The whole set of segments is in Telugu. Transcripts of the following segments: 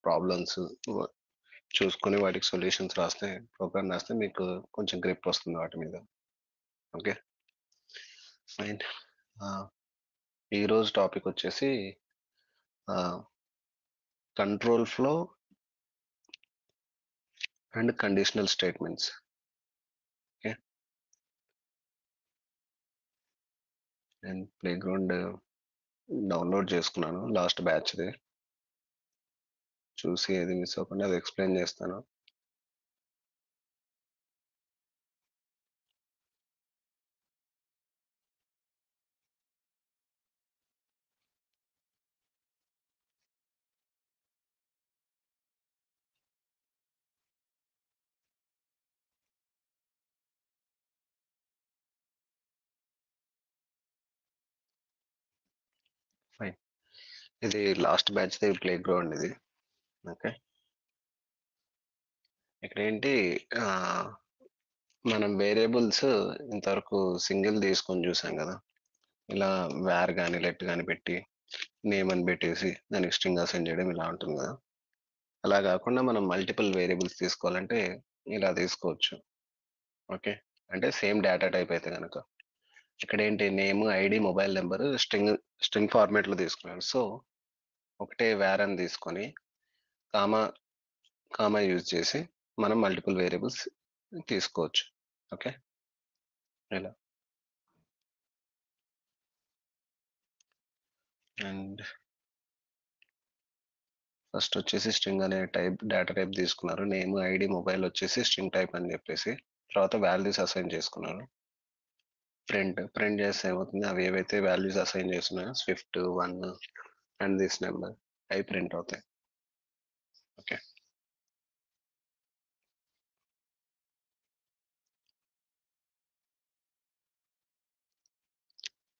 ప్రాబ్లమ్స్ చూసుకొని వాటికి సొల్యూషన్స్ రాస్తే, ప్రోగ్రామ్ రాస్తే మీకు కొంచెం గ్రిప్ వస్తుంది వాటి మీద. Okay, fine. ఈరోజు టాపిక్ వచ్చేసి control flow and conditional statements. Okay, నేను ప్లేగ్రౌండ్ డౌన్లోడ్ చేసుకున్నాను లాస్ట్ బ్యాచ్ది. చూసి ఏది మిస్ అవ్వకుండా అది ఎక్స్ప్లెయిన్ చేస్తాను. ఫైన్, ఇది లాస్ట్ బ్యాచ్ ప్లే గ్రౌండ్ ఇది. ఓకే, ఇక్కడ ఏంటి, మనం వేరియబుల్స్ ఇంతవరకు సింగిల్ తీసుకొని చూసాం కదా, ఇలా వేర్ కానీ లెట్ కానీ పెట్టి నేమ్ అని పెట్టేసి దానికి స్ట్రింగ్ అసైన్ చేయడం ఇలా ఉంటుంది కదా. అలా కాకుండా మనం మల్టిపుల్ వేరియబుల్స్ తీసుకోవాలంటే ఇలా తీసుకోవచ్చు. ఓకే, అంటే సేమ్ డేటా టైప్ అయితే కనుక ఇక్కడ ఏంటి, name, ID, mobile number string format లో తీసుకున్నాను. సో ఒకటే వేర్ అని తీసుకొని కామా కామా యూజ్ చేసి మనం మల్టిపుల్ వేరియబుల్స్ తీసుకోవచ్చు. ఓకే, ఇలా. అండ్ ఫస్ట్ వచ్చేసి స్ట్రింగ్ అనే డేటా టైప్ తీసుకున్నారు. నేమ్, ఐడి, మొబైల్ వచ్చేసి స్ట్రింగ్ టైప్ అని చెప్పేసి తర్వాత వాల్యూస్ అసైన్ చేసుకున్నారు. ప్రింట్ చేస్తే ఏమవుతుంది, అవి ఏవైతే వాల్యూస్ అసైన్ చేస్తున్నాయో స్విఫ్ట్ 1 అండ్ దిస్ నెంబర్ అవి ప్రింట్ అవుతాయి. ఓకే,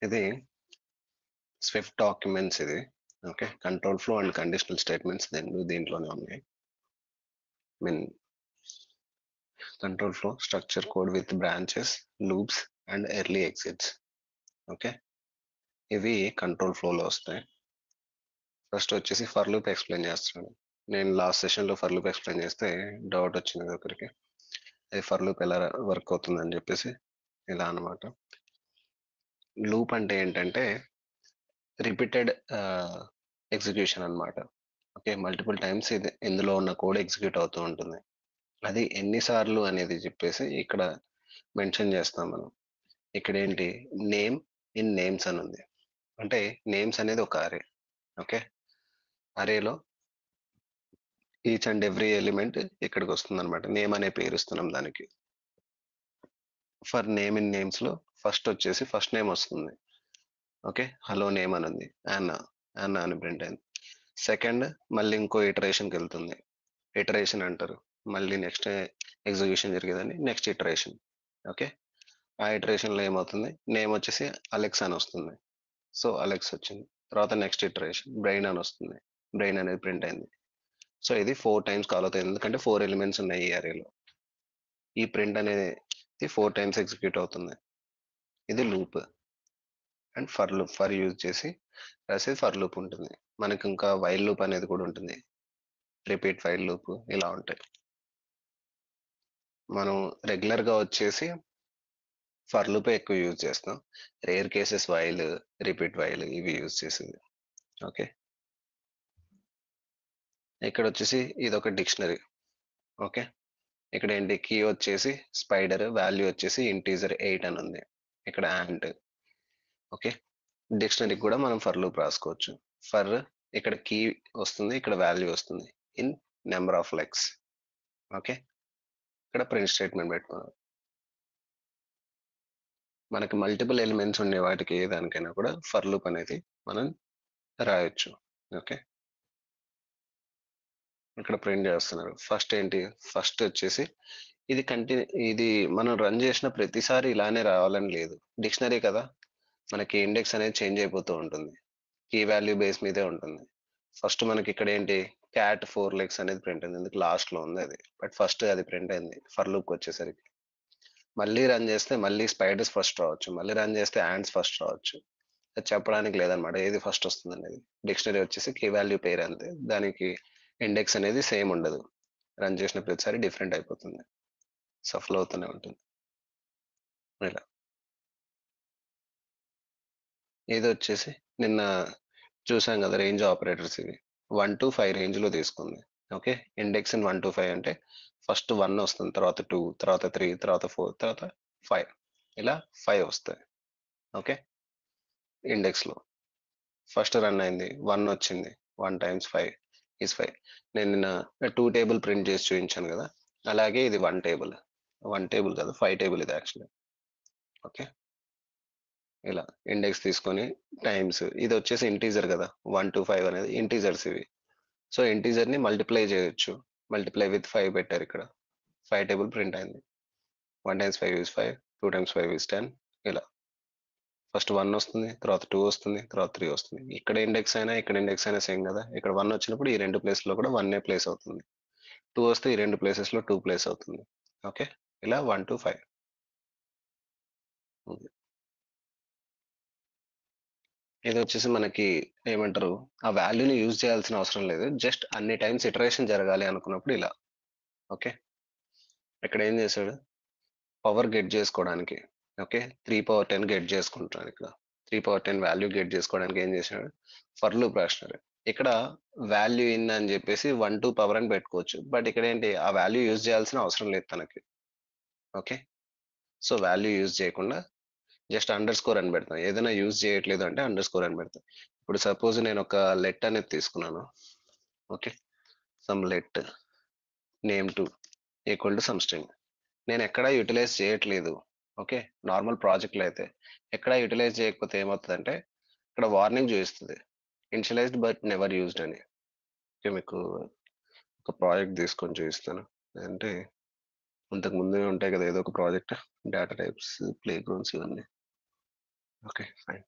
ఇది స్విఫ్ట్ డాక్యుమెంట్స్ ఇది. Okay, control flow and conditional statements దీంట్లోనే ఉన్నాయి. Mean control flow structure code with branches, loops and early exits. Okay, ఇవి కంట్రోల్ ఫ్లోలో వస్తాయి. ఫస్ట్ వచ్చేసి ఫర్ లూప్ ఎక్స్ప్లెయిన్ చేస్తున్నాను. నేను లాస్ట్ సెషన్లో ఫర్ లూప్ ఎక్స్ప్లెయిన్ చేస్తే డౌట్ వచ్చింది ఒకరికి, అది ఫర్ లూప్ ఎలా వర్క్ అవుతుందని చెప్పేసి. ఇలా అనమాట. లూప్ అంటే ఏంటంటే రిపీటెడ్ ఎగ్జిక్యూషన్ అన్నమాట. ఓకే, మల్టిపుల్ టైమ్స్ ఇది ఇందులో ఉన్న కోడ్ ఎగ్జిక్యూట్ అవుతూ ఉంటుంది. అది ఎన్నిసార్లు అనేది చెప్పేసి ఇక్కడ మెన్షన్ చేస్తాం మనం. ఇక్కడ ఏంటి, నేమ్ ఇన్ నేమ్స్ అని ఉంది. అంటే నేమ్స్ అనేది ఒక అరే. ఓకే, అరేలో ఈచ్ అండ్ ఎవ్రీ ఎలిమెంట్ ఇక్కడికి వస్తుంది అనమాట. నేమ్ అనే పేరు ఇస్తున్నాం దానికి. ఫర్ నేమ్ ఇన్ నేమ్స్ లో ఫస్ట్ వచ్చేసి ఫస్ట్ నేమ్ వస్తుంది. ఓకే, హలో నేమ్ అని ఉంది, యాన్నా అని ప్రింట్ అయింది. సెకండ్ మళ్ళీ ఇంకో ఇటరేషన్కి వెళ్తుంది, ఇటరేషన్ అంటారు. మళ్ళీ నెక్స్ట్ ఎగ్జిక్యూషన్ జరిగేదని నెక్స్ట్ ఇటరేషన్. ఓకే, ఆ ఇటరేషన్లో ఏమవుతుంది, నేమ్ వచ్చేసి అలెక్స్ అని వస్తుంది. సో అలెక్స్ వచ్చింది. తర్వాత నెక్స్ట్ ఇటరేషన్ బ్రెయిన్ అని వస్తుంది, బ్రెయిన్ అనేది ప్రింట్ అయింది. సో ఇది 4 టైమ్స్ కాల్ అవుతుంది, ఎందుకంటే 4 ఎలిమెంట్స్ ఉన్నాయి ఈ అరేలో. ఈ ప్రింట్ అనేది 4 టైమ్స్ ఎగ్జిక్యూట్ అవుతుంది. ఇది లూప్. అండ్ ఫర్ యూజ్ చేసి రాసేది ఫర్ లూప్ ఉంటుంది. మనకి ఇంకా వైల్ లూప్ అనేది కూడా ఉంటుంది, రిపీట్ వైల్ లూప్, ఇలా ఉంటాయి. మనం రెగ్యులర్ గా వచ్చేసి ఫర్ లూప్ ఎక్కువ యూజ్ చేస్తాం. Rare cases while, repeat while ఇవి యూజ్ చేసేది. ఓకే, ఇక్కడ వచ్చేసి ఇది ఒక డిక్షనరీ. ఓకే, ఇక్కడ ఏంటి, కీ వచ్చేసి స్పైడర్, వాల్యూ వచ్చేసి ఇంటీజర్ 8 అని ఉంది. ఇక్కడ యాంట్. ఓకే, డిక్షనరీకి కూడా మనం ఫర్ లూప్ రాసుకోవచ్చు. ఫర్ ఇక్కడ కీ వస్తుంది, ఇక్కడ వాల్యూ వస్తుంది in number of legs. Okay, ఇక్కడ ప్రింట్ స్టేట్మెంట్ పెట్టుకున్నాం. మనకి మల్టిపుల్ ఎలిమెంట్స్ ఉండే వాటికి దానికైనా కూడా ఫర్ లూప్ అనేది మనం రాయొచ్చు. ఓకే, ఇక్కడ ప్రింట్ చేస్తున్నారు. ఫస్ట్ ఏంటి, ఫస్ట్ వచ్చేసి ఇది మనం రన్ చేసిన ప్రతిసారి ఇలానే రావాలని లేదు. డిక్షనరీ కదా, మనకి ఇండెక్స్ అనేది చేంజ్ అయిపోతూ ఉంటుంది, కీ వాల్యూ బేస్ మీదే ఉంటుంది. ఫస్ట్ మనకి ఇక్కడ ఏంటి, క్యాట్ 4 legs అనేది ప్రింట్ అయింది, ఎందుకు లాస్ట్ లో ఉంది అది, బట్ ఫస్ట్ అది ప్రింట్ అయింది. ఫర్ లూప్ వచ్చేసరికి మళ్ళీ రన్ చేస్తే మళ్ళీ స్పైడర్స్ ఫస్ట్ రావచ్చు, మళ్ళీ రన్ చేస్తే యాండ్స్ ఫస్ట్ రావచ్చు. అది చెప్పడానికి లేదనమాట ఏది ఫస్ట్ వస్తుంది అనేది. డిక్షనరీ వచ్చేసి కీ వాల్యూ పేరు అంతే, దానికి ఇండెక్స్ అనేది సేమ్ ఉండదు, రన్ చేసిన ప్రతిసారి డిఫరెంట్ అయిపోతుంది, సఫల్ అవుతూనే ఉంటుంది. ఇలా ఇది వచ్చేసి నిన్న చూసాం కదా రేంజ్ ఆపరేటర్స్, ఇవి 1 to 5 రేంజ్ లో తీసుకుంది. ఓకే, ఇండెక్స్ ఇన్ 1 to 5 అంటే ఫస్ట్ 1 వస్తుంది, తర్వాత 2, తర్వాత 3, తర్వాత 4, తర్వాత 5, ఇలా 5 వస్తాయి. ఓకే, ఇండెక్స్ లో ఫస్ట్ రన్ అయింది 1 వచ్చింది, 1 times 5 is 5. నేను నిన్న 2 టేబుల్ ప్రింట్ చేసి చూపించాను కదా, అలాగే ఇది 1 టేబుల్ కాదు 5 టేబుల్ ఇది యాక్చువల్లీ. ఓకే, ఇలా ఇండెక్స్ తీసుకొని టైమ్స్, ఇది వచ్చేసి ఇంటీజర్ కదా, 1 to 5 అనేది ఇంటీజర్స్ ఇవి. సో ఇంటీజర్ ని మల్టిప్లై చేయొచ్చు, మల్టిప్లై విత్ 5 పెట్టారు ఇక్కడ, 5 టేబుల్ ప్రింట్ అయింది. 1 times 5 is 5, 2 times 5 is 10. ఇలా ఫస్ట్ 1 వస్తుంది, తర్వాత 2 వస్తుంది, తర్వాత 3 వస్తుంది. ఇక్కడ ఇండెక్స్ అయినా ఇక్కడ ఇండెక్స్ అయినా సేమ్ కదా, ఇక్కడ 1 వచ్చినప్పుడు ఈ రెండు ప్లేస్ లో కూడా 1 ప్లేస్ అవుతుంది, 2 వస్తే ఈ రెండు ప్లేసెస్ లో 2 ప్లేస్ అవుతుంది. ఓకే, ఇలా 1 to 5. ఇది వచ్చేసి మనకి ఏమంటారు, ఆ వాల్యూని యూజ్ చేయాల్సిన అవసరం లేదు, జస్ట్ అన్ని టైమ్స్ ఇటరేషన్ జరగాలి అనుకున్నప్పుడు ఇలా. ఓకే, ఇక్కడ ఏం చేశాడు, పవర్ గెట్ చేసుకోవడానికి, ఓకే 3 power 10 గెట్ చేసుకుంటాను ఇక్కడ, 3 power 10 వాల్యూ గెట్ చేసుకోవడానికి ఏం చేశాడు, ఫర్ లూప్ రాసినారు. ఇక్కడ వాల్యూ ఇన్ అని చెప్పేసి 1 to power అని పెట్టుకోవచ్చు, బట్ ఇక్కడ ఏంటి ఆ వాల్యూ యూజ్ చేయాల్సిన అవసరం లేదు తనకి. ఓకే, సో వాల్యూ యూజ్ చేయకుండా జస్ట్ అండర్ స్కోర్ అని పెడతాం, ఏదైనా యూజ్ చేయట్లేదు అంటే అండర్ స్కోర్ అని పెడతాం. ఇప్పుడు సపోజ్ నేను ఒక లెట్ అనేది తీసుకున్నాను. Okay, some let name to equal to some string, నేను ఎక్కడా యూటిలైజ్ చేయట్లేదు. ఓకే, నార్మల్ ప్రాజెక్ట్లో అయితే ఎక్కడా యూటిలైజ్ చేయకపోతే ఏమవుతుందంటే ఇక్కడ వార్నింగ్ చూపిస్తుంది, ఇనిషియలైజ్డ్ బట్ నెవర్ యూజ్డ్ అని. ఓకే, మీకు ఒక ప్రాజెక్ట్ తీసుకొని చూపిస్తాను, అంటే అంతకు ముందే ఉంటాయి కదా ఏదో ఒక project, data types, play grounds ఇవన్నీ. ఓకే ఫైన్,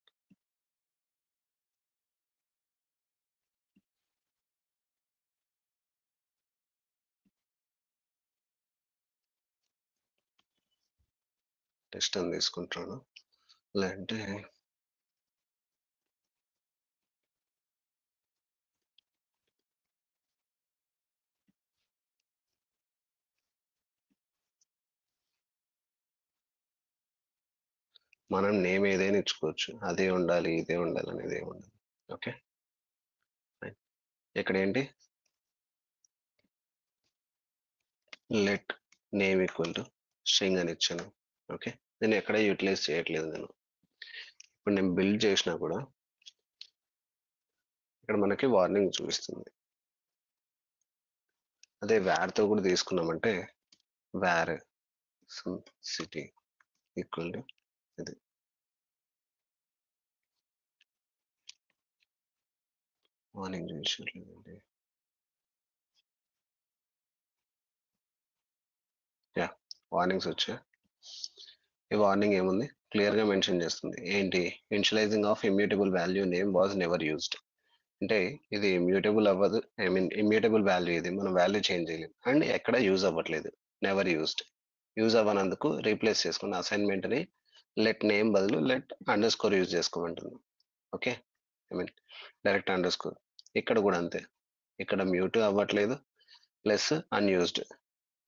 టెస్ట్ అని తీసుకుంటాను, లేదంటే మనం నేమ్ ఏదైనా ఇచ్చుకోవచ్చు, అదే ఉండాలి ఇదే ఉండాలి అనేది ఏమి ఉండదు. ఓకే ఫైన్, ఇక్కడ ఏంటి let name equal to string అని ఇచ్చాను. ఓకే, నేను ఎక్కడ యూటిలైజ్ చేయట్లేదు నేను. ఇప్పుడు నేను బిల్డ్ చేసినా కూడా ఇక్కడ మనకి వార్నింగ్ చూపిస్తుంది. అదే తో కూడా తీసుకున్నామంటే where some city equal to ఇది, వార్నింగ్ చూపించట్లేదండి. యా, వార్నింగ్స్ వచ్చాయి. ఈ వార్నింగ్ ఏముంది, క్లియర్ గా మెన్షన్ చేస్తుంది ఏంటి, initializing of immutable value name was never used. అంటే ఇది ఇమ్యూటబుల్ అవ్వదు, ఐ మీన్ ఇమ్యూటబుల్ వాల్యూ, ఇది మనం వాల్యూ చేంజ్ చేయలేము అండ్ ఎక్కడ యూజ్ అవ్వట్లేదు, నెవర్ యూజ్డ్. యూజ్ అవ్వనందుకు రీప్లేస్ చేసుకున్న అసైన్మెంట్ ని లెట్ నేమ్ బదులు లెట్ అండర్ స్కోర్ యూజ్ చేసుకోమంటుంది. Okay, I mean direct underscore. ఇక్కడ కూడా అంతే, ఇక్కడ మ్యూట్ అవ్వట్లేదు, plus unused,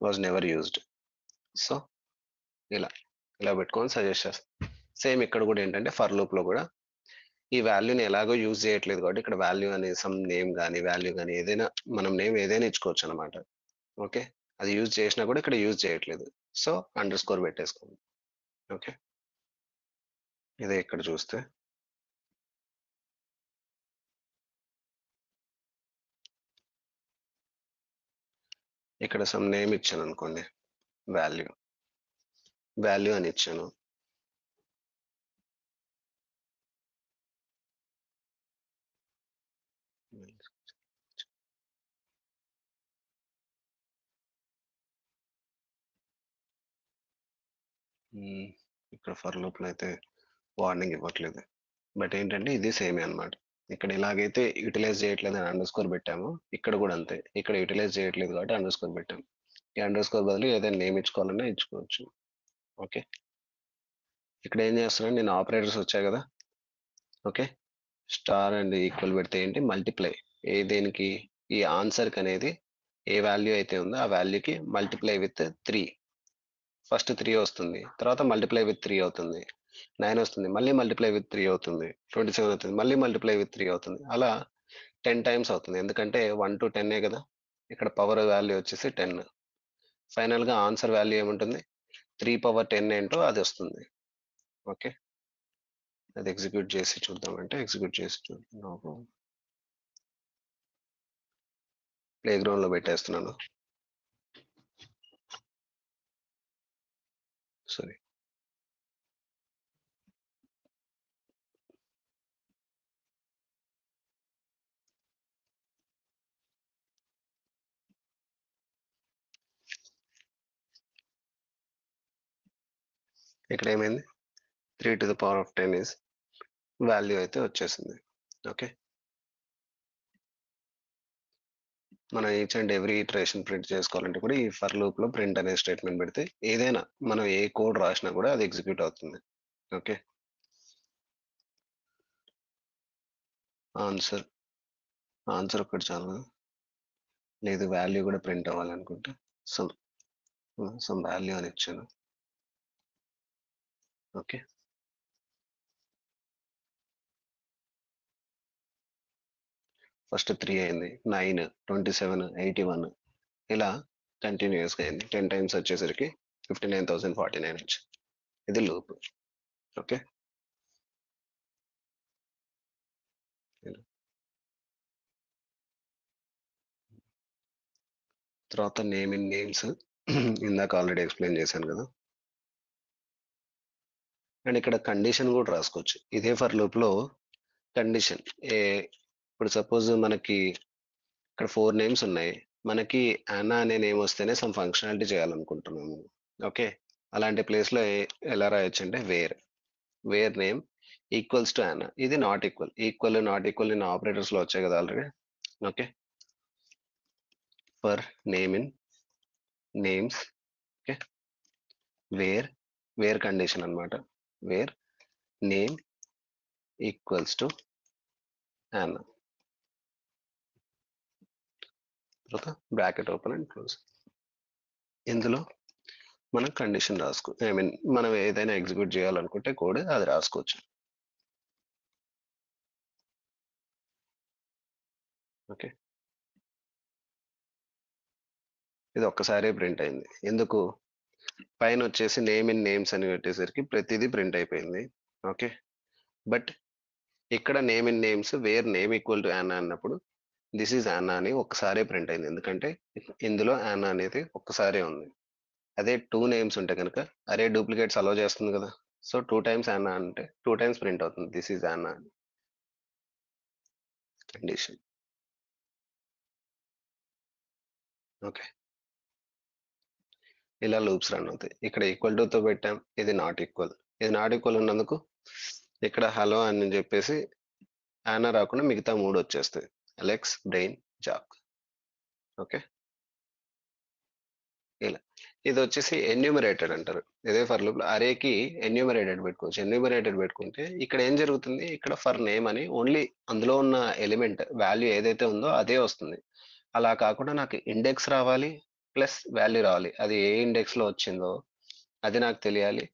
was never used. So ఇలా ఇలా పెట్టుకొని సజెస్ట్ చేస్తాం. సేమ్ ఇక్కడ కూడా ఏంటంటే ఫర్ లూప్ లో కూడా ఈ వాల్యూని ఎలాగో యూజ్ చేయట్లేదు కాబట్టి ఇక్కడ వాల్యూ అనే సమ్ నేమ్ కానీ వాల్యూ కానీ ఏదైనా మనం నేమ్ ఏదైనా ఇచ్చుకోవచ్చు అనమాట. ఓకే, అది యూజ్ చేసినా కూడా ఇక్కడ యూజ్ చేయట్లేదు, సో అండర్ స్కోర్ పెట్టేసుకోండి. ఓకే, ఇదే ఇక్కడ చూస్తే ఇక్కడ సమ్ నేమ్ ఇచ్చాను అనుకోండి, వాల్యూ వాల్యూ అని ఇచ్చాను. ఇక్కడ ఫర్ లూప్ లో అయితే వార్నింగ్ ఇవ్వట్లేదు, బట్ ఏంటంటే ఇది సేమే అన్నమాట. ఇక్కడ ఎలాగైతే యూటిలైజ్ చేయట్లేదు అని అండర్ స్కోర్ పెట్టామో ఇక్కడ కూడా అంతే, ఇక్కడ యూటిలైజ్ చేయట్లేదు కాబట్టి అండర్ స్కోర్ పెట్టాము. ఈ అండర్ స్కోర్ బదులు ఏదైనా నేమ్ ఇచ్చుకోవాలన్నా ఇచ్చుకోవచ్చు. ఓకే, ఇక్కడ ఏం చేస్తున్నాను నేను, ఆపరేటర్స్ వచ్చాయి కదా. ఓకే, స్టార్ అండ్ ఈక్వల్ పెడితే ఏంటి, మల్టిప్లై, ఏ దేనికి ఈ ఆన్సర్ కి అనేది ఏ వాల్యూ అయితే ఉందో ఆ వాల్యూకి మల్టిప్లై విత్ 3. ఫస్ట్ 3 వస్తుంది, తర్వాత మల్టిప్లై విత్ 3 అవుతుంది, 9 వస్తుంది, మళ్ళీ మల్టిప్లై విత్ 3 అవుతుంది, 27 అవుతుంది, మళ్ళీ మల్టిప్లై విత్ 3 అవుతుంది. అలా 10 టైమ్స్ అవుతుంది, ఎందుకంటే 1 to 10 కదా. ఇక్కడ పవర్ వాల్యూ వచ్చేసి 10. ఫైనల్ గా ఆన్సర్ వాల్యూ ఏముంటుంది, 3 పవర్ 10 ఏంటో అది వస్తుంది. ఓకే, అది ఎగ్జిక్యూట్ చేసి చూద్దామంటే ఎగ్జిక్యూట్ చేసి చూద్దాం. ప్లే గ్రౌండ్ లో పెట్టేస్తున్నాను. సారీ, ఇక్కడ ఏమైంది, 3 to the power of 10 is value అయితే వచ్చేసింది. ఓకే, మనం each and every iteration print చేసుకోవాలంటే కూడా ఈ ఫర్ లూప్ లో ప్రింట్ అనే స్టేట్మెంట్ పెడితే ఏదైనా మనం ఏ కోడ్ రాసినా కూడా అది ఎగ్జిక్యూట్ అవుతుంది. ఓకే, ఆన్సర్ ఆన్సర్ ఒకటి చాలు, లేదు వాల్యూ కూడా ప్రింట్ అవ్వాలనుకుంటే సమ్ సమ్ వాల్యూ అని ఇచ్చాను. ఓకే, ఫస్ట్ 3 అయింది, 9, 27, 81, ఇలా కంటిన్యూస్గా అయింది. 10 టైమ్స్ వచ్చేసరికి 59,049 వచ్చింది. ఇది లూప్. ఓకే, తర్వాత నేమ్ ఇన్ నేమ్స్ ఇందాక ఆల్రెడీ ఎక్స్ప్లెయిన్ చేశాను కదా. అండ్ ఇక్కడ కండిషన్ కూడా రాసుకోవచ్చు ఇదే ఫర్ లూప్ లో. కండిషన్ ఇప్పుడు సపోజ్ మనకి ఇక్కడ 4 నేమ్స్ ఉన్నాయి, మనకి యానా అనే నేమ్ వస్తేనే సమ్ ఫంక్షనాలిటీ చేయాలనుకుంటున్నాము. ఓకే, అలాంటి ప్లేస్ లో ఎలా రాయొచ్చు అంటే వేర్ నేమ్ ఈక్వల్స్ టు యానా. ఇది not equal, equal not equal in operators లో వచ్చాయి కదా already. Okay, for name in names. Okay, where condition అన్నమాట, వేర్ నేమ్ ఈక్వల్స్ టు యానా, తర్వాత బ్రాకెట్ ఓపెన్ అండ్ క్లోజ్. ఇందులో మనం కండిషన్ రాసుకో, ఐ మీన్ మనం ఏదైనా ఎగ్జిక్యూట్ చేయాలనుకుంటే కోడ్ అది రాసుకోవచ్చు. ఓకే, ఇది ఒక్కసారి ప్రింట్ అయింది, ఎందుకు, పైన వచ్చేసి నేమ్ ఇన్ నేమ్స్ అని పెట్టేసరికి ప్రతిదీ ప్రింట్ అయిపోయింది. ఓకే, బట్ ఇక్కడ name in names where name equal to యానా అన్నప్పుడు దిస్ ఈజ్ యానా అని ఒక్కసారే ప్రింట్ అయింది, ఎందుకంటే ఇందులో యానా అనేది ఒక్కసారే ఉంది. అదే 2 నేమ్స్ ఉంటే కనుక అరే డూప్లికేట్స్ అలో చేస్తుంది కదా, సో 2 టైమ్స్ యానా అంటే 2 టైమ్స్ ప్రింట్ అవుతుంది దిస్ ఈజ్ యానా అని. కండిషన్. ఓకే, ఇలా లూప్స్ రన్ అవుతాయి. ఇక్కడ ఈక్వల్ టు తో పెట్టాం, ఇది నాట్ ఈక్వల్, ఇది నాట్ ఈక్వల్ ఉన్నందుకు ఇక్కడ హలో అని చెప్పేసి యానా రాకుండా మిగతా 3 వచ్చేస్తాయి, అలెక్స్, బ్రెయిన్, జాక్. ఓకే, ఇలా ఇది వచ్చేసి ఎన్యూమరేటెడ్ అంటారు. ఇదే ఫర్ లూప్ అరేకి ఎన్యూమరేటెడ్ పెట్టుకోవచ్చు. ఎన్యూమరేటెడ్ పెట్టుకుంటే ఇక్కడ ఏం జరుగుతుంది, ఇక్కడ ఫర్ నేమ్ అని ఓన్లీ అందులో ఉన్న ఎలిమెంట్ వాల్యూ ఏదైతే ఉందో అదే వస్తుంది. అలా కాకుండా నాకు ఇండెక్స్ రావాలి ప్లస్ వాల్యూ రావాలి, అది ఏ ఇండెక్స్ లో వచ్చిందో అది నాకు తెలియాలి,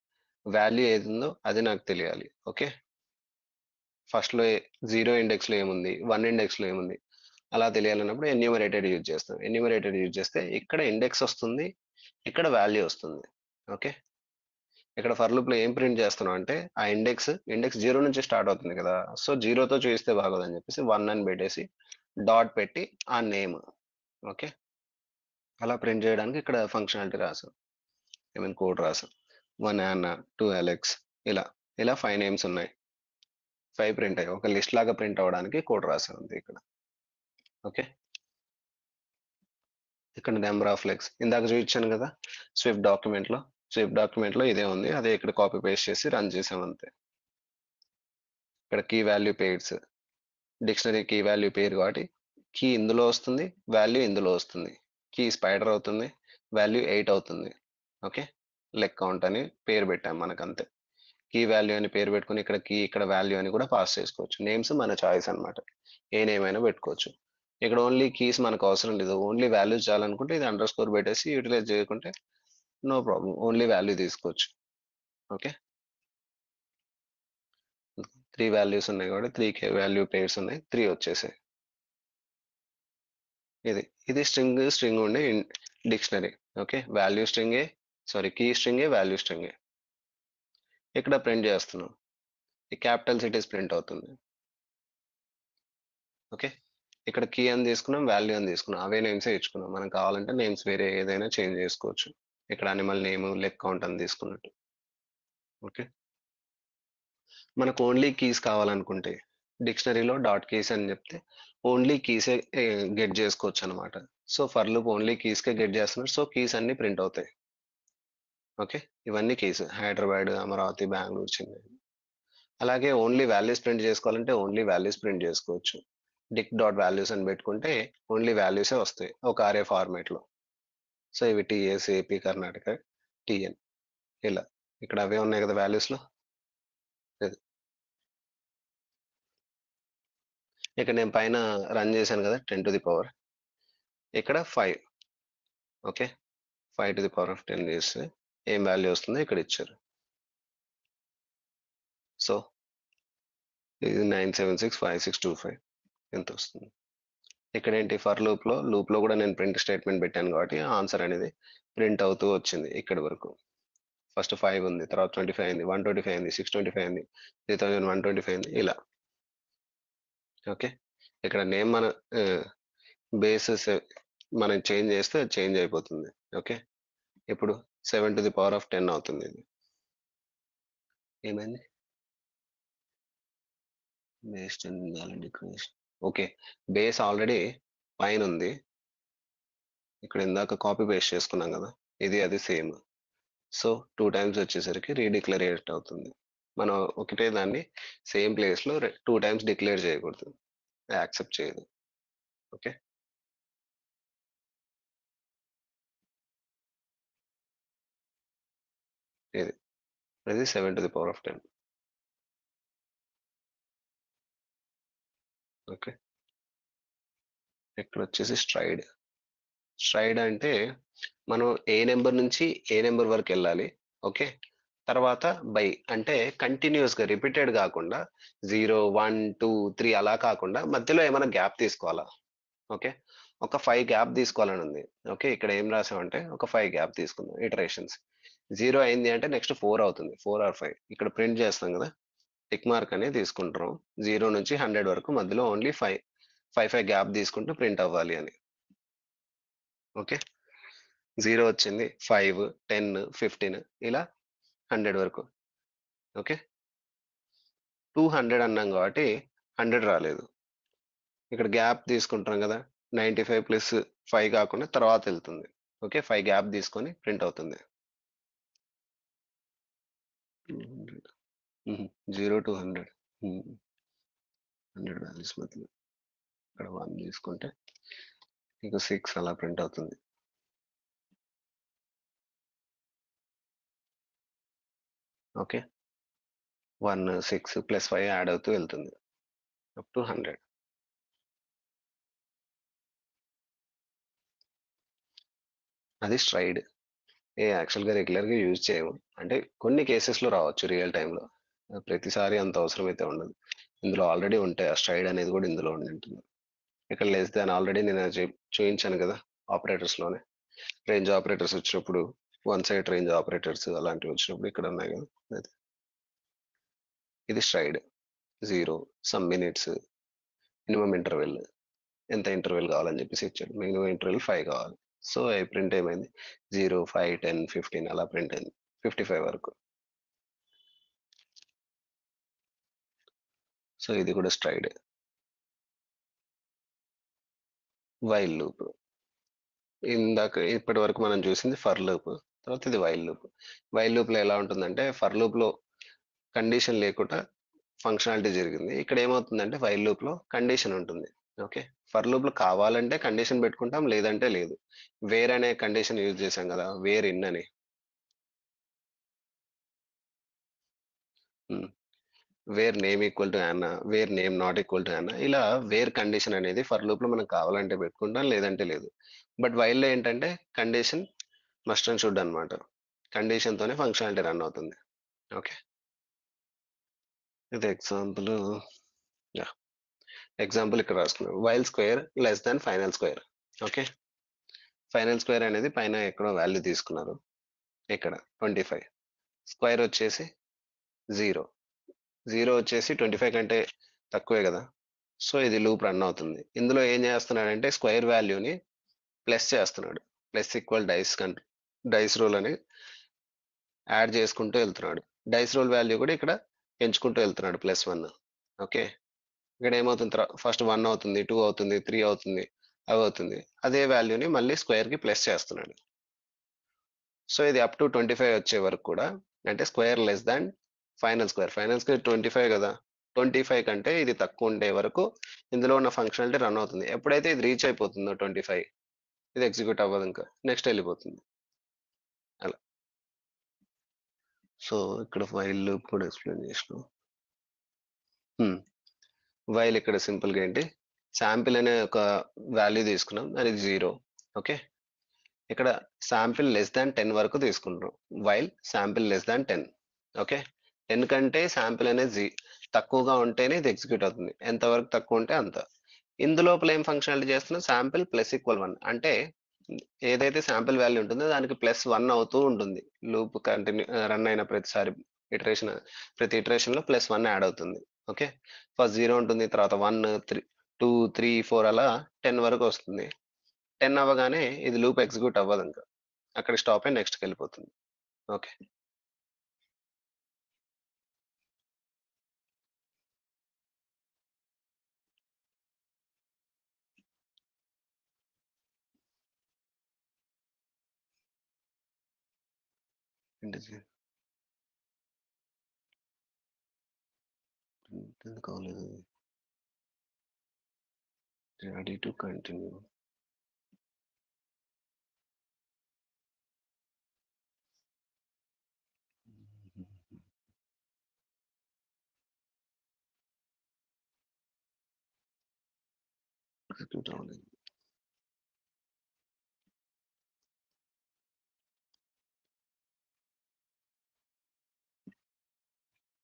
వాల్యూ ఏది ఉందో అది నాకు తెలియాలి. ఓకే, ఫస్ట్ లో 0 ఇండెక్స్ లో ఏముంది, 1 ఇండెక్స్ లో ఏముంది అలా తెలియాలన్నప్పుడు ఎన్యూమరేటెడ్ యూజ్ చేస్తాం. ఎన్యూమరేటెడ్ యూజ్ చేస్తే ఇక్కడ ఇండెక్స్ వస్తుంది, ఇక్కడ వాల్యూ వస్తుంది. ఓకే, ఇక్కడ ఫర్ లూప్ లో ఏం ప్రింట్ చేస్తున్నాం అంటే ఆ ఇండెక్స్ 0 నుంచి స్టార్ట్ అవుతుంది కదా, సో 0తో చూపిస్తే బాగోదని చెప్పేసి 1 అని పెట్టేసి డాట్ పెట్టి ఆ నేమ్. ఓకే, అలా ప్రింట్ చేయడానికి ఇక్కడ ఫంక్షనాలిటీ రాసాం, ఐ మీన్ కోడ్ రాసాం. 1 యానా, 2 అలెక్స్, ఇలా ఇలా 5 నేమ్స్ ఉన్నాయి, 5 ప్రింట్ అయ్యాయి, ఒక లిస్ట్ లాగా ప్రింట్ అవ్వడానికి కోడ్ రాసాం ఉంది ఇక్కడ. ఓకే, ఇక్కడ నెంబర్ ఆఫ్ లెగ్స్ ఇందాక చూపించాను కదా స్విఫ్ట్ డాక్యుమెంట్ లో ఇదే ఉంది, అదే ఇక్కడ కాపీ పేస్ట్ చేసి రన్ చేసాం అంతే. ఇక్కడ key value pairs, dictionary key value పేరు కాబట్టి కీ ఇందులో వస్తుంది, వాల్యూ ఇందులో వస్తుంది, కీ స్పైడర్ అవుతుంది, వాల్యూ 8 అవుతుంది. ఓకే, లెగ్ కౌంట్ అని పేరు పెట్టాం మనకు అంతే. కీ వాల్యూ అని పేరు పెట్టుకుని ఇక్కడ కీ ఇక్కడ వాల్యూ అని కూడా పాస్ చేసుకోవచ్చు. నేమ్స్ మన చాయిస్ అన్నమాట, ఏ నేమ్ అయినా పెట్టుకోవచ్చు. ఇక్కడ ఓన్లీ కీస్ మనకు అవసరం లేదు, ఓన్లీ వాల్యూస్ చాలనుకుంటే ఇది అండర్ స్కోర్ పెట్టేసి యూటిలైజ్ చేయకుంటే నో ప్రాబ్లం, ఓన్లీ వాల్యూ తీసుకోవచ్చు. ఓకే, 3 వాల్యూస్ ఉన్నాయి కాబట్టి 3 వాల్యూ పేర్స్ ఉన్నాయి, 3 వచ్చేసాయి. ఇది స్ట్రింగ్ ఉండే డిక్షనరీ. ఓకే, వాల్యూ స్ట్రింగే, సారీ కీ స్ట్రింగే, వాల్యూ స్ట్రింగే. ఇక్కడ ప్రింట్ చేస్తున్నాం, ఈ క్యాపిటల్ సిటీస్ ప్రింట్ అవుతుంది. ఓకే, ఇక్కడ కీ అని తీసుకున్నాం, వాల్యూ అని తీసుకున్నాం, అవే నేమ్స్ ఇచ్చుకున్నాం. మనం కావాలంటే నేమ్స్ వేరే ఏదైనా చేంజ్ చేసుకోవచ్చు. ఇక్కడ అనిమల్ నేమ్, లెగ్ కౌంట్ అని తీసుకున్నట్టు. ఓకే, మనకు ఓన్లీ కీస్ కావాలనుకుంటే డిక్షనరీలో డాట్ కీస్ అని చెప్తే ఓన్లీ కీసే గెట్ చేసుకోవచ్చు అనమాట. సో ఫర్ లూప్ ఓన్లీ కీస్కే గెట్ చేస్తున్నారు, సో కీస్ అన్ని ప్రింట్ అవుతాయి. ఓకే, ఇవన్నీ కీస్, హైదరాబాద్, అమరావతి, బెంగళూరు, చెన్నై. అలాగే ఓన్లీ వాల్యూస్ ప్రింట్ చేసుకోవాలంటే ఓన్లీ వాల్యూస్ ప్రింట్ చేసుకోవచ్చు. డిక్ డాట్ వాల్యూస్ అని పెట్టుకుంటే ఓన్లీ వాల్యూసే వస్తాయి ఒక ఆర్ఏ ఫార్మేట్ లో. సో ఇవి టిఎస్, ఏపీ, కర్ణాటక, టిఎన్, ఇలా ఇక్కడ అవే ఉన్నాయి కదా వాల్యూస్ లో. ఇక్కడ నేను పైన రన్ చేశాను కదా 10⁻, ఇక్కడ 5. ఓకే, 5⁻10 చేస్తే ఏం వాల్యూ వస్తుందో ఇక్కడ ఇచ్చారు. సో ఇది 9765625 ఎంత వస్తుంది. ఇక్కడ ఏంటి, ఫర్ లూప్ లో కూడా నేను ప్రింట్ స్టేట్మెంట్ పెట్టాను కాబట్టి ఆన్సర్ అనేది ప్రింట్ అవుతూ వచ్చింది ఇక్కడి వరకు. ఫస్ట్ 5 ఉంది, తర్వాత 25 అయింది, 125 అయింది, 625 అయింది, 3125 అయింది, ఇలా. ఓకే, ఇక్కడ నేమ్ మన బేసెస్ మనం చేంజ్ చేస్తే చేంజ్ అయిపోతుంది. ఓకే, ఇప్పుడు 7⁻10 అవుతుంది. ఇది ఏమైంది, బేస్ 10 ఓకే, బేస్ ఆల్రెడీ పైన ఉంది, ఇక్కడ ఇందాక కాపీ పేస్ట్ చేసుకున్నాం కదా, ఇది అది సేమ్. సో 2 టైమ్స్ వచ్చేసరికి రీడిక్లరేట్ అవుతుంది. మనం ఒకటే దాన్ని సేమ్ ప్లేస్ లో 2 టైమ్స్ డిక్లేర్ చేయకూడదు, యాక్సెప్ట్ చేయదు. ఓకే, ఇది 7⁻10. ఓకే, ఇక్కడ వచ్చేసి స్ట్రైడ్ అంటే మనం ఏ నెంబర్ నుంచి ఏ నెంబర్ వరకు వెళ్ళాలి. ఓకే, తర్వాత బై అంటే కంటిన్యూస్ గా రిపీటెడ్ కాకుండా 0, 1, 2, 3 అలా కాకుండా మధ్యలో ఏమైనా గ్యాప్ తీసుకోవాలా. ఓకే, ఒక 5 గ్యాప్ తీసుకోవాలని ఉంది. ఓకే, ఇక్కడ ఏం రాసామంటే ఒక 5 గ్యాప్ తీసుకుందాం, ఇటరేషన్స్. 0 అయింది అంటే నెక్స్ట్ 4 అవుతుంది, 4 ఆర్ 5 ఇక్కడ ప్రింట్ చేస్తాం కదా, టిక్ మార్క్ అనేది తీసుకుంటాం. 0 నుంచి 100 వరకు మధ్యలో ఓన్లీ 5 గ్యాప్ తీసుకుంటూ ప్రింట్ అవ్వాలి అని. ఓకే, 0 వచ్చింది, 5, 10, 15 ఇలా 100 వరకు. ఓకే, 200 అన్నాం కాబట్టి 100 రాలేదు. ఇక్కడ గ్యాప్ తీసుకుంటాం కదా, 95 ప్లస్ 5 కాకుండా తర్వాత వెళ్తుంది. ఓకే, 5 గ్యాప్ తీసుకొని ప్రింట్ అవుతుంది. 0 to 100, 100 వాల్యూస్ మధ్యలో ఇక్కడ 1 తీసుకుంటే మీకు 6 అలా ప్రింట్ అవుతుంది. ఓకే, 1, 6 ప్లస్ 5 యాడ్ అవుతూ వెళ్తుంది అప్ టు 100. అది స్ట్రైడ్. యాక్చువల్గా రెగ్యులర్గా యూజ్ చేయము, అంటే కొన్ని కేసెస్లో రావచ్చు రియల్ టైంలో, ప్రతిసారి అంత అవసరం అయితే ఉండదు. ఇందులో ఆల్రెడీ ఉంటాయి, ఆ స్ట్రైడ్ అనేది కూడా ఇందులో ఉండి ఉంటుంది. ఇక్కడ లెస్ దాన్ ఆల్రెడీ నేను చూపించాను కదా ఆపరేటర్స్లోనే. రేంజ్ ఆపరేటర్స్ వచ్చినప్పుడు, వన్ సైడ్ రేంజ్ ఆపరేటర్స్ అలాంటివి వచ్చినప్పుడు ఇక్కడ ఉన్నాయి కదా. ఇది stride. 0, some minutes, minimum interval, ఎంత ఇంటర్వెల్ కావాలని చెప్పేసి ఇచ్చాడు, మినిమం ఇంటర్వెల్ 5 కావాలి. సో ప్రింట్ ఏమైంది, 0, 5, 10, 15 అలా ప్రింట్ అయింది 55 వరకు. సో ఇది కూడా స్ట్రైడ్. వైల్ లూప్, ఇందాక ఇప్పటి వరకు మనం చూసింది ఫర్ లూప్, తర్వాత ఇది వైల్ లూప్. వైల్ లూప్ లో ఎలా ఉంటుందంటే ఫర్ లూప్ లో కండిషన్ లేకుండా ఫంక్షనాలిటీ జరిగింది, ఇక్కడ ఏమవుతుందంటే వైల్ లూప్ లో కండిషన్ ఉంటుంది. ఓకే, ఫర్ లూప్ లో కావాలంటే కండిషన్ పెట్టుకుంటాం, లేదంటే లేదు. వేర్ అనే కండిషన్ యూజ్ చేసాం కదా, వేర్ ఇన్ అని. వేర్ నేమ్ ఈక్వల్ టు యానా, where name not equal to యానా, ఇలా వేర్ కండిషన్ అనేది ఫర్ లూప్ లో మనం కావాలంటే పెట్టుకుంటాం, లేదంటే లేదు. బట్ వైల్ లో ఏంటంటే కండిషన్ మస్ట్ అండ్ షుడ్ అనమాట. కండిషన్ తోనే ఫంక్షనాలిటీ రన్ అవుతుంది. ఓకే, ఇది ఎగ్జాంపుల్. యా, ఎగ్జాంపుల్ ఇక్కడ రాసుకున్నాం. While square less than final square. Okay, final square అనేది పైన ఎక్కడో వాల్యూ తీసుకున్నారు, ఇక్కడ 25. స్క్వేర్ వచ్చేసి 0. 0 వచ్చేసి 25 కంటే తక్కువే కదా. సో ఇది లూప్ రన్ అవుతుంది. ఇందులో ఏం చేస్తున్నాడంటే స్క్వేర్ వాల్యూని ప్లస్ చేస్తున్నాడు. ప్లస్ ఈక్వల్ డైస్ రూల్ అని యాడ్ చేసుకుంటూ వెళ్తున్నాడు. డైస్ రూల్ వాల్యూ కూడా ఇక్కడ పెంచుకుంటూ వెళ్తున్నాడు, +1. ఓకే, ఇక్కడ ఏమవుతుంది, ఫస్ట్ 1 అవుతుంది, 2 అవుతుంది, 3 అవుతుంది, అవి అవుతుంది. అదే వాల్యూని మళ్ళీ స్క్వేర్ కి ప్లస్ చేస్తున్నాడు. సో ఇది అప్ టు 25 వచ్చే వరకు కూడా, అంటే square less than final square. Final square 25 కదా, 25 కంటే ఇది తక్కువ ఉండే వరకు ఇందులో ఉన్న ఫంక్షనాలిటీ రన్ అవుతుంది. ఎప్పుడైతే ఇది రీచ్ అయిపోతుందో 25, ఇది ఎగ్జిక్యూట్ అవ్వదు, ఇంకా నెక్స్ట్ వెళ్ళిపోతుంది అలా. సో ఇక్కడ వైల్ లూప్ కూడా ఎక్స్ప్లెయిన్ చేసినాం. వైల్ ఇక్కడ సింపుల్ గా ఏంటి, శాంపిల్ అనే ఒక వాల్యూ తీసుకున్నాం, అది 0. ఓకే, ఇక్కడ శాంపిల్ లెస్ దాన్ 10 వరకు తీసుకుంటాం. While sample less than 10. Okay, 10 కంటే శాంపిల్ అనేది తక్కువగా ఉంటేనే ఇది ఎగ్జిక్యూట్ అవుతుంది. ఎంత వరకు తక్కువ ఉంటే అంత. ఇందులోపల ఏం ఫంక్షనాలిటీ చేస్తున్నాం, శాంపిల్ +1. అంటే ఏదైతే శాంపిల్ వాల్యూ ఉంటుందో దానికి +1 అవుతూ ఉంటుంది. లూప్ కంటిన్యూ రన్ అయిన ప్రతిసారి ఇటరేషన్, ప్రతి ఇటరేషన్ లో +1 యాడ్ అవుతుంది. ఓకే, ఫస్ట్ 0 ఉంటుంది, తర్వాత 1, 3, 2, 3, 4 అలా 10 వరకు వస్తుంది. 10 అవ్వగానే ఇది లూప్ ఎగ్జిక్యూట్ అవ్వదు, ఇంకా అక్కడ స్టాప్ అయి నెక్స్ట్కి వెళ్ళిపోతుంది. ఓకే, ఎందుకు కాలేదు, రెడీ టు కంటిన్యూ. ఎగ్జిక్యూట్ అవ్వలేదు.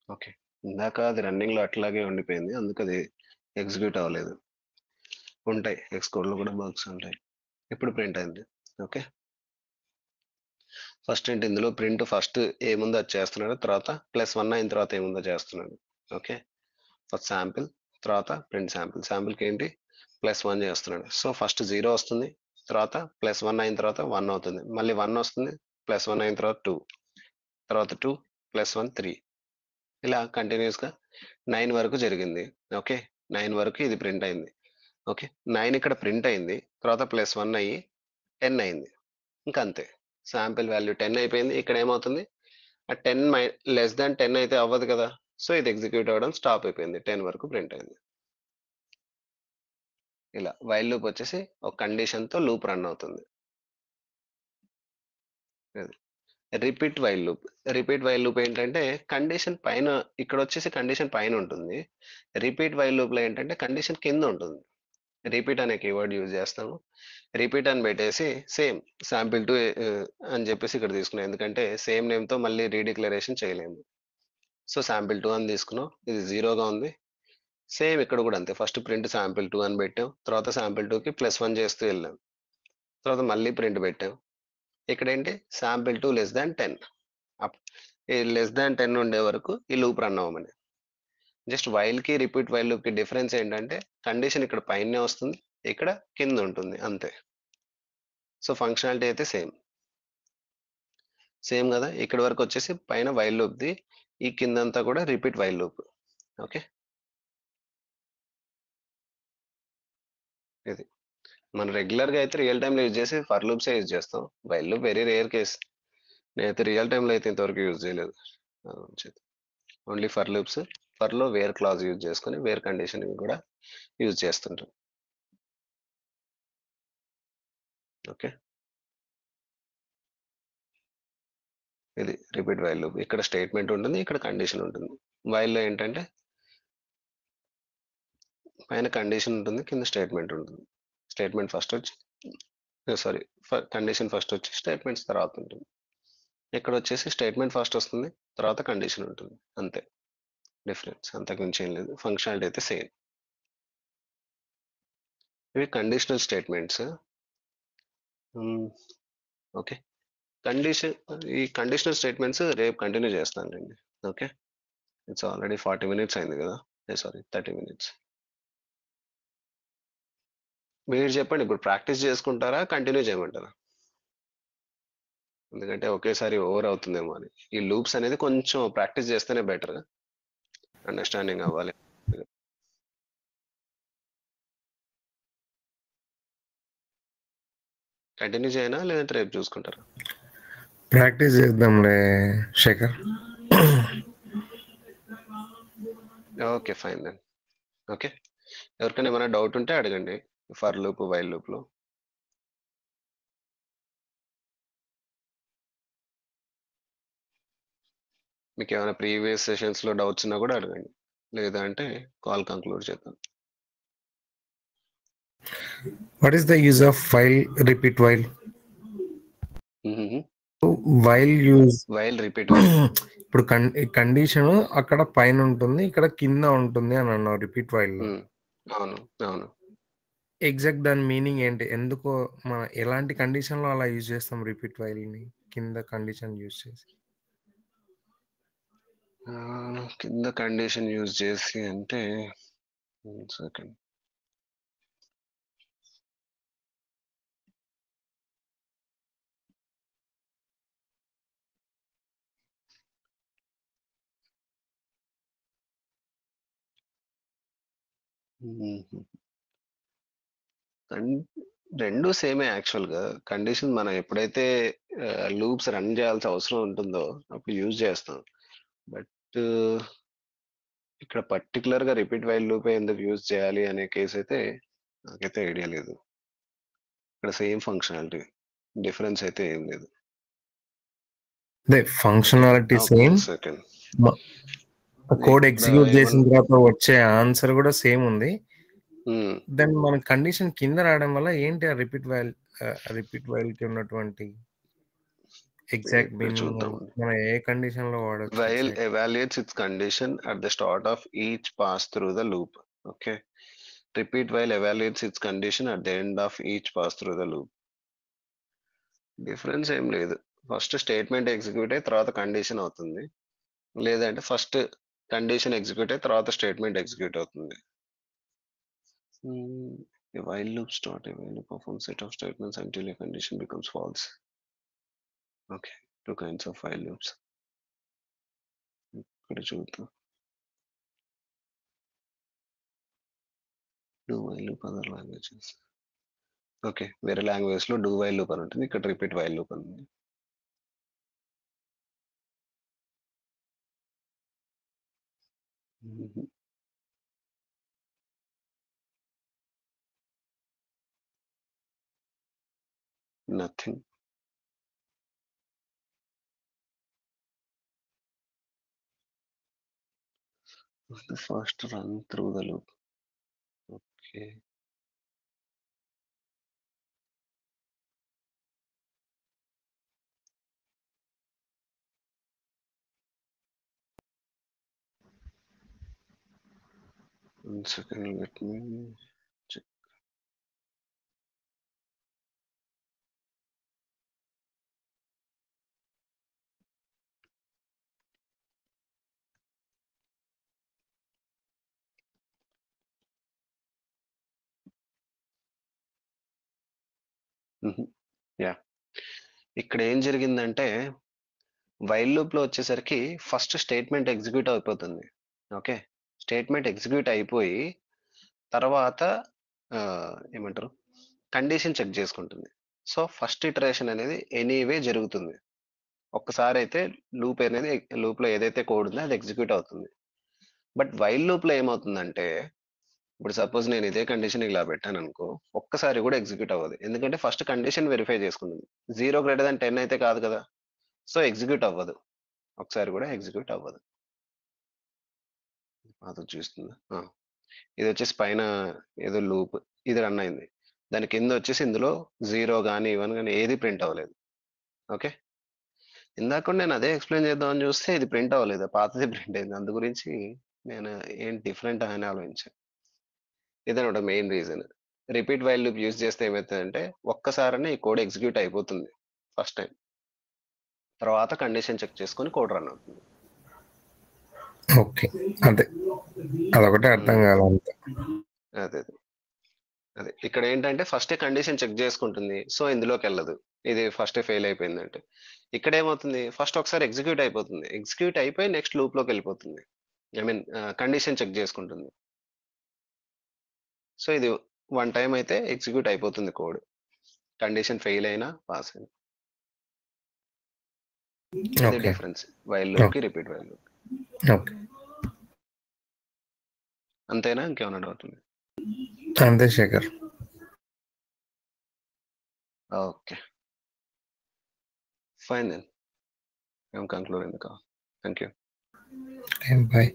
ఓకే, ఇందాక అది రన్నింగ్ లో అట్లాగే ఉండిపోయింది, అందుకు అది ఎగ్జిక్యూట్ అవ్వలేదు. ఉంటాయి, ఎక్స్ కోడ్ లో కూడా బగ్స్ ఉంటాయి. ఇప్పుడు ప్రింట్ అయింది. ఓకే, ఫస్ట్ ఏంటి, ఇందులో ప్రింట్ ఫస్ట్ ఏముందో అది చేస్తున్నాడు, తర్వాత +1 అయిన తర్వాత ఏముందో చేస్తున్నాడు. ఓకే, ఫస్ట్ శాంపిల్, తర్వాత ప్రింట్ శాంపిల్. శాంపిల్కి ఏంటి +1 చేస్తున్నాడు. సో ఫస్ట్ 0 వస్తుంది, తర్వాత +1 అయిన తర్వాత 1 అవుతుంది, మళ్ళీ 1 వస్తుంది, +1 అయిన తర్వాత 2, తర్వాత 2, +1, 3, ఇలా కంటిన్యూస్ గా 9 వరకు జరిగింది. ఓకే, 9 వరకు ఇది ప్రింట్ అయింది. ఓకే, 9 ఇక్కడ ప్రింట్ అయింది, తర్వాత +1 అయ్యి 10 అయింది, ఇంకా అంతే. శాంపిల్ వాల్యూ 10 అయిపోయింది. ఇక్కడ ఏమవుతుంది, ఆ 10 లెస్ దాన్ 10 అయితే అవ్వదు కదా. సో ఇది ఎగ్జిక్యూట్ అవ్వడం స్టాప్ అయిపోయింది, 10 వరకు ప్రింట్ అయింది. ఇలా వైల్ లూప్ వచ్చేసి ఒక కండిషన్ తో లూప్ రన్ అవుతుంది. Repeat while loop. Repeat while loop ఏంటంటే కండిషన్ పైన, ఇక్కడ వచ్చేసి కండిషన్ పైన ఉంటుంది. రిపీట్ వైల్ లూప్ లో ఏంటంటే కండిషన్ కింద ఉంటుంది. రిపీట్ అనే కీవర్డ్ యూజ్ చేస్తాము. రిపీట్ అని పెట్టేసి సేమ్ శాంపిల్ టు అని చెప్పేసి ఇక్కడ తీసుకున్నాం, ఎందుకంటే సేమ్ నేమ్ తో మళ్ళీ రీడిక్లరేషన్ చేయలేము. సో శాంపిల్ 2 అని తీసుకున్నాం, ఇది 0గా ఉంది. సేమ్ ఇక్కడ కూడా అంతే, ఫస్ట్ ప్రింట్ శాంపిల్ 2 అని పెట్టాం, తర్వాత శాంపిల్ 2కి +1 చేస్తూ వెళ్ళాం, తర్వాత మళ్ళీ ప్రింట్ పెట్టాం. ఇక్కడ ఏంటి, శాంపిల్ 2 లెస్ దాన్ 10. ఈ లెస్ దాన్ 10 ఉండే వరకు ఈ లూప్ రన్ అవ్వమని. జస్ట్ వైల్ కి రిపీట్ వైల్ లూప్ కి డిఫరెన్స్ ఏంటంటే కండిషన్ ఇక్కడ పైనే వస్తుంది, ఇక్కడ కింద ఉంటుంది, అంతే. సో ఫంక్షనాలిటీ అయితే సేమ్ సేమ్ కదా. ఇక్కడ వరకు వచ్చేసి పైన వైల్ లూప్ ది, ఈ కిందంతా కూడా రిపీట్ వైల్ లూప్. ఓకే, ఇది మనం రెగ్యులర్ గా అయితే రియల్ టైమ్ లో యూజ్ చేసి ఫర్ లూప్స్ యూజ్ చేస్తాం. While loop very rare case, నేనైతే రియల్ టైమ్ లో అయితే ఇంతవరకు యూజ్ చేయలేదు. ఓన్లీ ఫర్ లూప్స్, ఫర్ లో వేర్ క్లాజ్ యూజ్ చేసుకొని వేర్ కండిషన్ కూడా యూజ్ చేస్తుంటాం. ఓకే, ఇది రిపీట్ వైల్ లూప్. ఇక్కడ స్టేట్మెంట్ ఉంటుంది, ఇక్కడ కండిషన్ ఉంటుంది. వైల్లో ఏంటంటే పైన కండిషన్ ఉంటుంది, కింద స్టేట్మెంట్ ఉంటుంది. స్టేట్మెంట్ ఫస్ట్ వచ్చి సారీ కండిషన్ ఫస్ట్ వచ్చి స్టేట్మెంట్స్ తర్వాత ఉంటుంది. ఇక్కడ వచ్చేసి స్టేట్మెంట్ ఫస్ట్ వస్తుంది, తర్వాత కండిషన్ ఉంటుంది, అంతే డిఫరెన్స్, అంతకుమించి ఏం లేదు. ఫంక్షనాలిటీ అయితే సేమ్. ఇవి కండిషనల్ స్టేట్మెంట్స్. ఓకే, ఈ కండిషనల్ స్టేట్మెంట్స్ రేపు కంటిన్యూ చేస్తానండి. ఓకే, ఇట్స్ ఆల్రెడీ 40 minutes అయింది కదా, సారీ 30 minutes. మీరు చెప్పండి, ఇప్పుడు ప్రాక్టీస్ చేసుకుంటారా కంటిన్యూ చేయమంటారా? ఎందుకంటే ఒకేసారి ఓవర్ అవుతుందేమో అని. ఈ లూప్స్ అనేది కొంచెం ప్రాక్టీస్ చేస్తేనే బెటర్, అండర్స్టాండింగ్ అవ్వాలి. కంటిన్యూ చేయనా లేదంటే రేపు చూసుకుంటారా? ప్రాక్టీస్ చేద్దాంలే Shekhar. Okay fine then. Okay, ఎవరికైనా ఏమైనా డౌట్ ఉంటే అడగండి ఫర్ లూప్ వైల్ లూప్ లో. మీకు ఏమైనా ప్రీవియస్ సెషన్స్ లో డౌట్స్ ఉన్నా కూడా అడగండి, లేదా అంటే కాల్ కంక్లూడ్ చేద్దాం. What is the use of while repeat while? While use while repeat while. ఇప్పుడు కండిషన్ అక్కడ పైన ఉంటుంది, ఇక్కడ కింద ఉంటుంది అని అన్నావు రిపీట్ వైల్ లో. అవును అవును. ఎగ్జాక్ట్ దాని మీనింగ్ ఏంటి? ఎందుకో మన ఎలాంటి కండిషన్ లో అలా యూజ్ చేస్తాం రిపీట్ వైల్ ని, కింద కండిషన్ యూజ్ చేసి? కింద కండిషన్ యూజ్ చేసి అంటే సెకండ్. రెండు సేమే యాక్చువల్ గా. కండిషన్ మనం ఎప్పుడైతే లూప్స్ రన్ చేయాల్సిన అవసరం ఉంటుందో అప్పుడు యూజ్ చేస్తాం. బట్ ఇక్కడ పర్టికులర్ గా రిపీట్ వైల్ లూప్ ఎందుకు యూజ్ చేయాలి అనే కేసు అయితే నాకైతే ఐడియా లేదు. ఇక్కడ సేమ్ ఫంక్షనాలిటీ, డిఫరెన్స్ అయితే ఏం లేదు. Functionality same, second code execute చేసిన తర్వాత వచ్చే ఆన్సర్ కూడా సేమ్ ఉంది. దెన్ మన కండిషన్ కింద రావడం వల్ల ఏంటి ఆ రిపీట్ వైల్ కి ఉన్నటువంటి ఎగ్జాక్ట్ మీనింగ్? మనం ఏ కండిషన్ లో వాడొచ్చు? While evaluates its condition at the start of each pass through the loop. Okay, repeat while evaluates its condition at the end of each pass through the loop. Difference ఏం లేదు. ఫస్ట్ స్టేట్మెంట్ ఎగ్జిక్యూట్ అయ్యి తర్వాత కండిషన్ అవుతుంది, లేదంటే ఫస్ట్ కండిషన్ ఎగ్జిక్యూట్ అయ్యి తర్వాత స్టేట్మెంట్ ఎగ్జిక్యూట్ అవుతుంది. A while loop start a while loop performs set of statements until a condition becomes false. Okay, two kinds of while loops. ఇక్కడ చూద్దాం. Do while loop other languages. Okay, వేరే లాంగ్వేజ్ లో డూ వైల్ లూప్ అని ఉంటుంది, ఇక్కడ రిపీట్ వైల్ లూప్ అని ఉంది. Nothing. The first run through the loop. Okay. One second, let me check. Yeah, ఇక్కడ ఏం జరిగిందంటే వైల్ లూప్ లో వచ్చేసరికి ఫస్ట్ స్టేట్మెంట్ ఎగ్జిక్యూట్ అయిపోతుంది. ఓకే, స్టేట్మెంట్ ఎగ్జిక్యూట్ అయిపోయి తర్వాత ఏమంటారు కండిషన్ చెక్ చేసుకుంటుంది. సో ఫస్ట్ ఇటరేషన్ అనేది ఎనీవే జరుగుతుంది. ఒక్కసారి అయితే లూప్ అనేది లూప్ లో ఏదైతే కోడ్ ఉందో అది ఎగ్జిక్యూట్ అవుతుంది. బట్ వైల్ లూప్ లో ఏమవుతుందంటే, ఇప్పుడు సపోజ్ నేను ఇదే కండిషన్ ఇలా పెట్టాను అనుకో, ఒక్కసారి కూడా ఎగ్జిక్యూట్ అవ్వదు. ఎందుకంటే ఫస్ట్ కండిషన్ వెరిఫై చేసుకుంటుంది. 0 greater than 10 అయితే కాదు కదా. సో ఎగ్జిక్యూట్ అవ్వదు, ఒకసారి కూడా ఎగ్జిక్యూట్ అవ్వదు. అది చూస్తుంది. ఇది వచ్చేసి పైన ఏదో లూప్ ఇది రన్ అయింది, దాని కింద వచ్చేసి ఇందులో 0 కానీ 1 కానీ ఏది ప్రింట్ అవ్వలేదు. ఓకే, ఇందాక నేను అదే ఎక్స్ప్లెయిన్ చేద్దామని చూస్తే ఇది ప్రింట్ అవ్వలేదు, పాతది ప్రింట్ అయింది. అందు గురించి నేను ఏం డిఫరెంట్ అని ఆలోచించాను. ఇదనమాట main reason. Repeat while loop use చేస్తే ఏమవుతుందంటే ఒక్కసారనే ఈ కోడ్ ఎగ్జిక్యూట్ అయిపోతుంది ఫస్ట్ టైం, తర్వాత కండిషన్ చెక్ చేసుకొని కోడ్ రన్ అవుతుంది. ఓకే, అదే అదొకటే అర్థం కాదు. అదే అదే ఇక్కడ ఏంటంటే ఫస్టే కండిషన్ చెక్ చేసుకుంటుంది, సో ఇందులోకి వెళ్ళదు. ఇది ఫస్టే ఫెయిల్ అయిపోయిందంటే ఇక్కడ ఏమవుతుంది, ఫస్ట్ ఒకసారి ఎగ్జిక్యూట్ అయిపోతుంది, ఎగ్జిక్యూట్ అయిపోయి నెక్స్ట్ లూప్ లోకి వెళ్ళిపోతుంది. ఐ మీన్ కండిషన్ చెక్ చేసుకుంటుంది. సో ఇది 1 టైం అయితే ఎగ్జిక్యూట్ అయిపోతుంది కోడ్, కండిషన్ ఫెయిల్ అయినా పాస్ అయినా. ఇది డిఫరెన్స్ వైల్ లూప్ కి రిపీట్ వైల్ లూప్. అంతేనా, ఇంకేమైనా డౌట్ ఉంది? అంతే Shekhar. Okay, fine then. I'm concluding the call. Thank you. Bye.